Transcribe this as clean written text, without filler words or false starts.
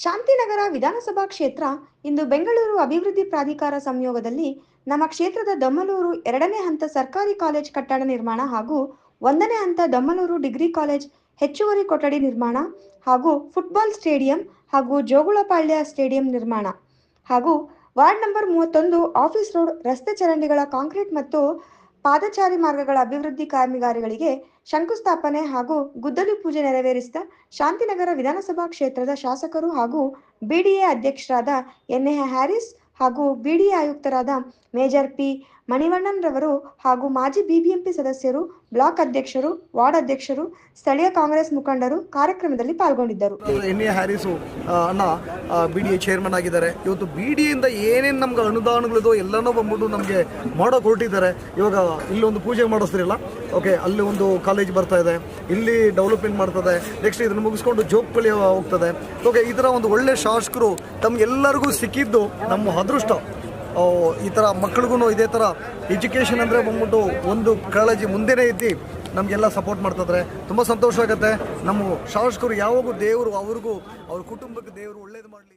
ಶಾಂತಿನಗರ ವಿಧಾನಸಭಾ ಕ್ಷೇತ್ರ ಇಂದು ಬೆಂಗಳೂರು ಅಭಿವೃದ್ಧಿ ಪ್ರಾಧಿಕಾರ ಸಂಯೋಗದಲ್ಲಿ ನಮ್ಮ ಕ್ಷೇತ್ರದ ದೊಮ್ಮಲೂರು 2ನೇ ಹಂತ ಸರ್ಕಾರಿ ಕಾಲೇಜ್ ಕಟ್ಟಡ ನಿರ್ಮಾಣ ಹಾಗೂ 1ನೇ ಹಂತ ದೊಮ್ಮಲೂರು ಡಿಗ್ರಿ ಕಾಲೇಜ್ ಹೆಚ್ಚುವರಿ ಕೊಠಡಿ ನಿರ್ಮಾಣ ಹಾಗೂ ಫುಟ್ಬಾಲ್ ಸ್ಟೇಡಿಯಂ ಹಾಗೂ ಜೋಗುಳಪಾಳ್ಯ ಸ್ಟೇಡಿಯಂ ನಿರ್ಮಾಣ ಹಾಗೂ ವಾರ್ಡ್ ನಂಬರ್ 31 ಆಫೀಸ್ ರೋಡ್ ರಸ್ತೆ ಚರಂಡಿಗಳ ಕಾಂಕ್ರೀಟ್ ಮತ್ತು ಪಾದಚಾರಿ ಮಾರ್ಗಗಳ ಅಭಿವೃದ್ಧಿ ಕಾಮಗಾರಿಗಳಿಗೆ ಶಂಕುಸ್ಥಾಪನೆ ಹಾಗೂ ಗುದ್ದಲಿ ಪೂಜೆ ನೆರವೇರಿಸಿದ ಶಾಂತಿನಗರ ವಿಧಾನಸಭಾ ಕ್ಷೇತ್ರದ ಶಾಸಕರು ಹಾಗೂ ಬಿಡಿಎ ಅಧ್ಯಕ್ಷರಾದ ಎನ್ಎ ಹ್ಯಾರಿಸ್ ಹಾಗೂ ಬಿಡಿಎ ಆಯುಕ್ತರಾದ ಮೇಜರ್ ಪಿ ಮಣಿವಣ್ಣನ್ರವರು ಹಾಗೂ ಮಾಜಿ ಬಿಬಿಎಂಪಿ ಸದಸ್ಯರು, ಬ್ಲಾಕ್ ಅಧ್ಯಕ್ಷರು, ವಾರ್ಡ್ ಅಧ್ಯಕ್ಷರು, ಸ್ಥಳೀಯ ಕಾಂಗ್ರೆಸ್ ಮುಖಂಡರು ಕಾರ್ಯಕ್ರಮದಲ್ಲಿ ಪಾಲ್ಗೊಂಡಿದ್ದರು. ಎನ್ಎ ಹ್ಯಾರಿಸ್ ಅಣ್ಣ ಬಿಡಿಎ ಚೇರ್ಮನ್ ಆಗಿದ್ದಾರೆ. ಇವತ್ತು ಬಿಡಿಯಿಂದ ಏನೇನು ನಮ್ಗೆ ಅನುದಾನಗಳಿದೋ ಎಲ್ಲನೂ ಬಂದ್ಬಿಟ್ಟು ನಮಗೆ ಮಾಡೋಕೆ ಹೊರಟಿದ್ದಾರೆ. ಇವಾಗ ಇಲ್ಲೊಂದು ಪೂಜೆ ಮಾಡಿಸ್ತಿರಲ್ಲ, ಓಕೆ, ಅಲ್ಲಿ ಒಂದು ಕಾಲೇಜ್ ಬರ್ತಾ ಇದೆ, ಇಲ್ಲಿ ಡೆವಲಪ್ಮೆಂಟ್ ಮಾಡ್ತದೆ, ನೆಕ್ಸ್ಟ್ ಇದನ್ನು ಮುಗಿಸ್ಕೊಂಡು ಜೋಗಪಳ್ಳಿ ಹೋಗ್ತದೆ. ಓಕೆ, ಈ ಥರ ಒಂದು ಒಳ್ಳೆ ಶಾಸಕರು ತಮಗೆಲ್ಲರಿಗೂ ಸಿಕ್ಕಿದ್ದು ನಮ್ಮ ಅದೃಷ್ಟ. ಈ ಥರ ಮಕ್ಳಿಗೂ ಇದೇ ಥರ ಎಜುಕೇಷನ್ ಅಂದರೆ ಬಂದ್ಬಿಟ್ಟು ಒಂದು ಕಾಳಜಿ ಮುಂದೆನೇ ಇದ್ದು ನಮಗೆಲ್ಲ ಸಪೋರ್ಟ್ ಮಾಡ್ತಿದ್ರೆ ತುಂಬ ಸಂತೋಷ ಆಗುತ್ತೆ. ನಮ್ಮ ಶಾಸಕರು ಯಾವಾಗೂ ದೇವರು ಅವ್ರಿಗೂ ಅವ್ರ ಕುಟುಂಬಕ್ಕೆ ದೇವರು ಒಳ್ಳೇದು ಮಾಡಲಿ.